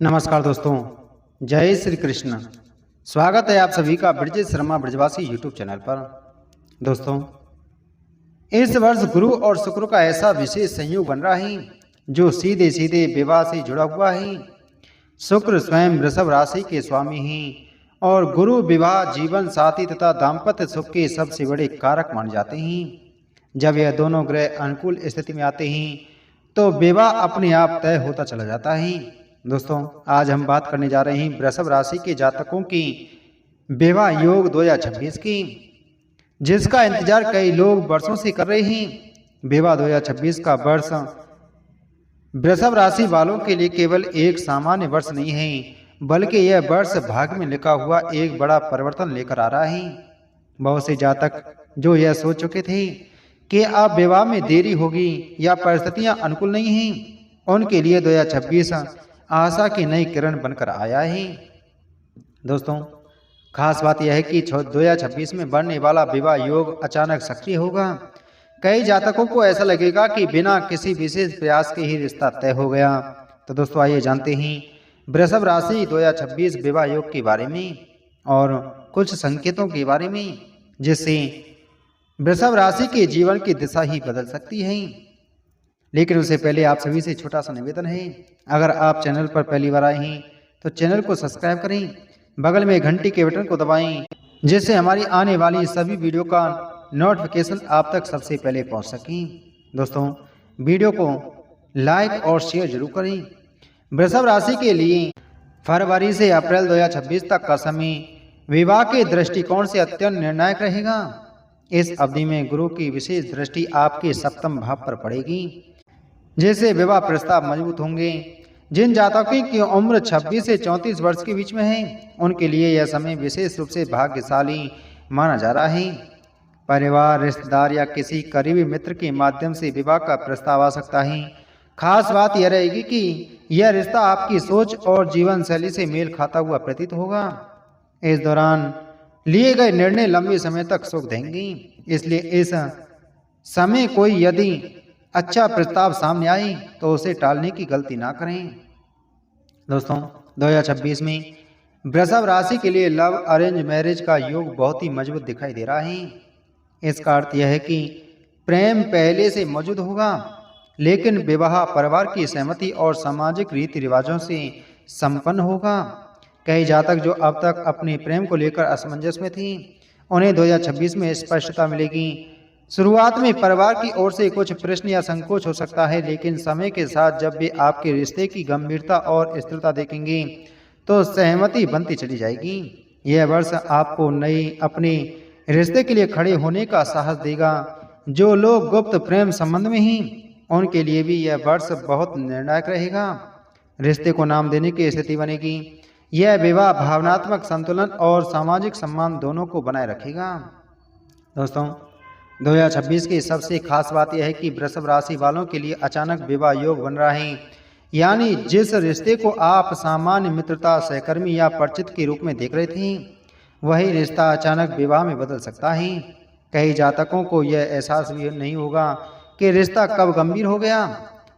नमस्कार दोस्तों, जय श्री कृष्ण। स्वागत है आप सभी का ब्रजेश शर्मा ब्रजवासी यूट्यूब चैनल पर। दोस्तों, इस वर्ष गुरु और शुक्र का ऐसा विशेष संयोग बन रहा है जो सीधे सीधे विवाह से जुड़ा हुआ है। शुक्र स्वयं वृषभ राशि के स्वामी हैं और गुरु विवाह, जीवन साथी तथा दाम्पत्य सुख के सबसे बड़े कारक माने जाते हैं। जब यह दोनों ग्रह अनुकूल स्थिति में आते हैं तो विवाह अपने आप तय होता चला जाता है। दोस्तों, आज हम बात करने जा रहे हैं वृषभ राशि के जातकों की विवाह योग 2026 की, जिसका इंतजार कई लोग वर्षों से कर रहे हैं। विवाह 2026 का वर्ष वृषभ राशि वालों के लिए केवल एक सामान्य वर्ष नहीं है, बल्कि यह वर्ष भाग्य में लिखा हुआ एक बड़ा परिवर्तन लेकर आ रहा है। बहुत से जातक जो यह सोच चुके थे कि अब विवाह में देरी होगी या परिस्थितियां अनुकूल नहीं हैं, उनके लिए 2026 आशा की नई किरण बनकर आया है। दोस्तों, खास बात यह है कि 2026 में बनने वाला विवाह योग अचानक सक्रिय होगा। कई जातकों को ऐसा लगेगा कि बिना किसी विशेष प्रयास के ही रिश्ता तय हो गया। तो दोस्तों, आइए जानते हैं वृषभ राशि 2026 विवाह योग के बारे में और कुछ संकेतों के बारे में, जिससे वृषभ राशि के जीवन की दिशा ही बदल सकती है। लेकिन उससे पहले आप सभी से छोटा सा निवेदन है, अगर आप चैनल पर पहली बार आए हैं तो चैनल को सब्सक्राइब करें, बगल में घंटी के बटन को दबाएं, जिससे हमारी आने वाली सभी वीडियो का नोटिफिकेशन आप तक सबसे पहले पहुंच सकें। दोस्तों, वीडियो को लाइक और शेयर जरूर करें। वृषभ राशि के लिए फरवरी से अप्रैल 2026 तक का समय विवाह के दृष्टिकोण से अत्यंत निर्णायक रहेगा। इस अवधि में गुरु की विशेष दृष्टि आपके सप्तम भाव पर पड़ेगी, जिससे विवाह प्रस्ताव मजबूत होंगे। जिन जातकों की उम्र 26 से 34 वर्ष के बीच में है, उनके लिए यह समय विशेष रूप से भाग्यशाली माना जा रहा है। परिवार, रिश्तेदार या किसी करीबी मित्र के माध्यम से विवाह का प्रस्ताव आ सकता है। खास बात यह रहेगी कि यह रिश्ता आपकी सोच और जीवन शैली से मेल खाता हुआ प्रतीत होगा। इस दौरान लिए गए निर्णय लंबे समय तक सुख देंगे, इसलिए इस समय कोई यदि अच्छा प्रस्ताव सामने आए तो उसे टालने की गलती ना करें। दोस्तों, 2026 में वृषभ राशि के लिए लव अरेंज मैरिज का योग बहुत ही मजबूत दिखाई दे रहा है। इसका अर्थ यह है कि प्रेम पहले से मौजूद होगा, लेकिन विवाह परिवार की सहमति और सामाजिक रीति रिवाजों से संपन्न होगा। कई जातक जो अब तक अपने प्रेम को लेकर असमंजस में थी, उन्हें 2026 में स्पष्टता मिलेगी। शुरुआत में परिवार की ओर से कुछ प्रश्न या संकोच हो सकता है, लेकिन समय के साथ जब वे आपके रिश्ते की गंभीरता और स्थिरता देखेंगे तो सहमति बनती चली जाएगी। यह वर्ष आपको नई अपने रिश्ते के लिए खड़े होने का साहस देगा। जो लोग गुप्त प्रेम संबंध में हैं, उनके लिए भी यह वर्ष बहुत निर्णायक रहेगा। रिश्ते को नाम देने की स्थिति बनेगी। यह विवाह भावनात्मक संतुलन और सामाजिक सम्मान दोनों को बनाए रखेगा। दोस्तों, 2026 की सबसे खास बात यह है कि वृषभ राशि वालों के लिए अचानक विवाह योग बन रहा है। यानी जिस रिश्ते को आप सामान्य मित्रता, सहकर्मी या परिचित के रूप में देख रहे थे, वही रिश्ता अचानक विवाह में बदल सकता है। कई जातकों को यह एहसास भी नहीं होगा कि रिश्ता कब गंभीर हो गया।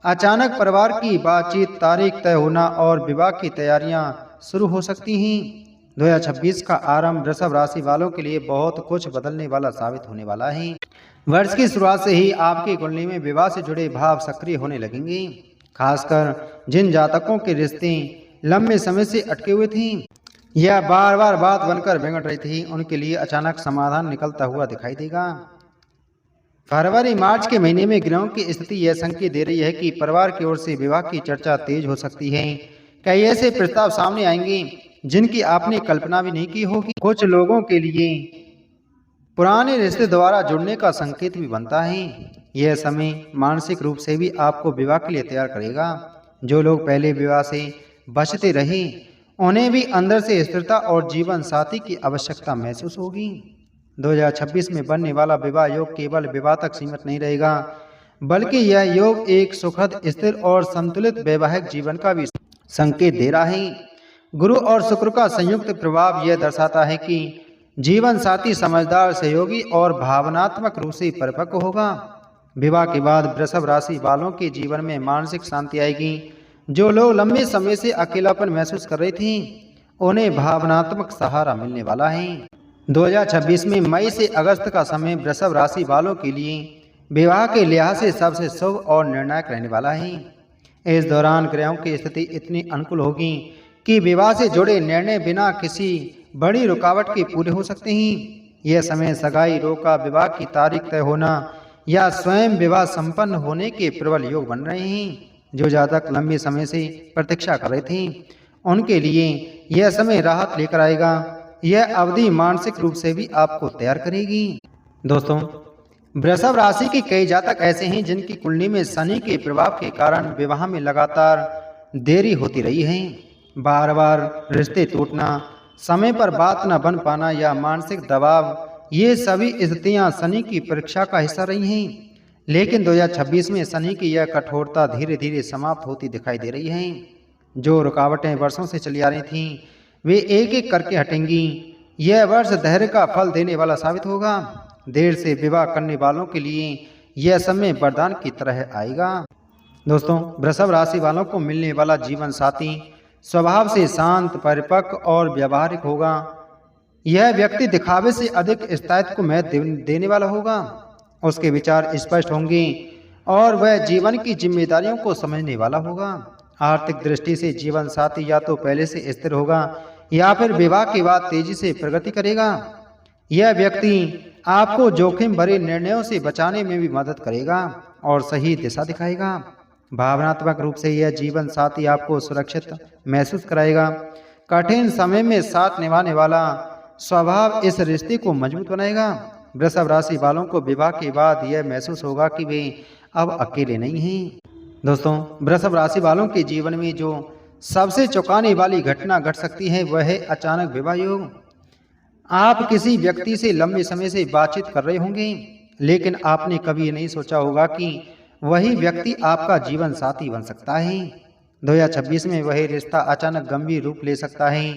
अचानक परिवार की बातचीत, तारीख तय होना और विवाह की तैयारियां शुरू हो सकती हैं। 2026 का आरंभ वृषभ राशि वालों के लिए बहुत कुछ बदलने वाला साबित होने वाला है। वर्ष की शुरुआत से ही आपकी कुंडली में विवाह से जुड़े भाव सक्रिय होने लगेंगे। खासकर जिन जातकों के रिश्ते लंबे समय से अटके हुए थे या बार बार बात बनकर बिगड़ रही थी, उनके लिए अचानक समाधान निकलता हुआ दिखाई देगा। फरवरी मार्च के महीने में ग्रहों की स्थिति यह संकेत दे रही है कि परिवार की ओर से विवाह की चर्चा तेज हो सकती है। कई ऐसे प्रस्ताव सामने आएंगे जिनकी आपने कल्पना भी नहीं की होगी। कुछ लोगों के लिए पुराने रिश्ते द्वारा जुड़ने का संकेत भी बनता है। यह समय मानसिक रूप से भी आपको विवाह के लिए तैयार करेगा। जो लोग पहले विवाह से बचते रहे, उन्हें भी अंदर से स्थिरता और जीवन साथी की आवश्यकता महसूस होगी। 2026 में बनने वाला विवाह योग केवल विवाह तक सीमित नहीं रहेगा, बल्कि यह योग एक सुखद, स्थिर और संतुलित वैवाहिक जीवन का भी संकेत दे रहा है। गुरु और शुक्र का संयुक्त प्रभाव यह दर्शाता है कि जीवन साथी समझदार, सहयोगी और भावनात्मक रूप से परिपक्व होगा। विवाह के बाद वृषभ राशि वालों के जीवन में मानसिक शांति आएगी, जो लोग लंबे समय से अकेलापन महसूस कर रही थी उन्हें भावनात्मक सहारा मिलने वाला है। 2026 में मई से अगस्त का समय वृषभ राशि वालों के लिए विवाह के लिहाज से सबसे शुभ और निर्णायक रहने वाला है। इस दौरान ग्रहों की स्थिति इतनी अनुकूल होगी कि विवाह से जुड़े निर्णय बिना किसी बड़ी रुकावट के पूरे हो सकते हैं। यह समय सगाई, रोका विवाह की तारीख तय होना या स्वयं विवाह संपन्न होने के प्रबल योग बन रहे हैं। जो जातक लंबे समय से प्रतीक्षा कर रहे थे उनके लिए यह समय राहत लेकर आएगा। यह अवधि मानसिक रूप से भी आपको तैयार करेगी। दोस्तों, वृषभ राशि के कई जातक ऐसे हैं जिनकी कुंडली में शनि के प्रभाव के कारण विवाह में लगातार देरी होती रही है। बार बार रिश्ते टूटना, समय पर बात न बन पाना या मानसिक दबाव, ये सभी स्थितियां शनि की परीक्षा का हिस्सा रही हैं। लेकिन 2026 में शनि की यह कठोरता धीरे धीरे समाप्त होती दिखाई दे रही है। जो रुकावटें वर्षों से चली आ रही थीं वे एक एक करके हटेंगी। यह वर्ष धैर्य का फल देने वाला साबित होगा। देर से विवाह करने वालों के लिए यह समय वरदान की तरह आएगा। दोस्तों, वृषभ राशि वालों को मिलने वाला जीवन साथी स्वभाव से शांत, परिपक्व और व्यावहारिक होगा। यह व्यक्ति दिखावे से अधिक स्थायित्व को महत्व देने वाला होगा। उसके विचार स्पष्ट होंगे और वह जीवन की जिम्मेदारियों को समझने वाला होगा। आर्थिक दृष्टि से जीवन साथी या तो पहले से स्थिर होगा या फिर विवाह के बाद तेजी से प्रगति करेगा। यह व्यक्ति आपको जोखिम भरे निर्णयों से बचाने में भी मदद करेगा और सही दिशा दिखाएगा। भावनात्मक रूप से यह जीवन साथी आपको सुरक्षित महसूस कराएगा। कठिन समय में साथ निभाने वाला स्वभाव इस रिश्ते को मजबूत बनाएगा। वृषभ राशि वालों को विवाह के बाद यह महसूस होगा कि वे अब अकेले नहीं हैं। दोस्तों, वृषभ राशि वालों के जीवन में जो सबसे चौंकाने वाली घटना घट सकती है वह है अचानक विवाह योग। आप किसी व्यक्ति से लंबे समय से बातचीत कर रहे होंगे, लेकिन आपने कभी ये नहीं सोचा होगा कि वही व्यक्ति आपका जीवन साथी बन सकता है। 2026 में वही रिश्ता अचानक गंभीर रूप ले सकता है।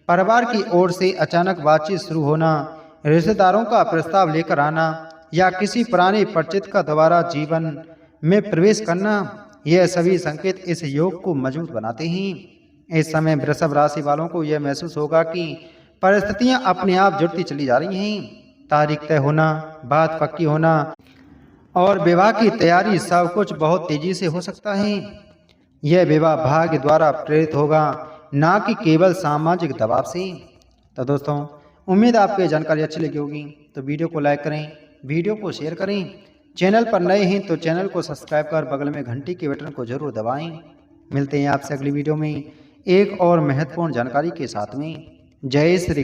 परिवार की ओर से अचानक बातचीत शुरू होना, रिश्तेदारों का प्रस्ताव लेकर आना या किसी पुराने परिचित का दोबारा जीवन में प्रवेश करना, यह सभी संकेत इस योग को मजबूत बनाते हैं। इस समय वृषभ राशि वालों को यह महसूस होगा कि परिस्थितियां अपने आप जुड़ती चली जा रही हैं। तारीख तय होना, बात पक्की होना और विवाह की तैयारी सब कुछ बहुत तेजी से हो सकता है। यह विवाह भाग्य द्वारा प्रेरित होगा, ना कि केवल सामाजिक दबाव से। तो दोस्तों, उम्मीद आपको ये जानकारी अच्छी लगी होगी, तो वीडियो को लाइक करें, वीडियो को शेयर करें। चैनल पर नए हैं तो चैनल को सब्सक्राइब कर बगल में घंटी के बटन को जरूर दबाएं। मिलते हैं आपसे अगली वीडियो में एक और महत्वपूर्ण जानकारी के साथ में। जय श्री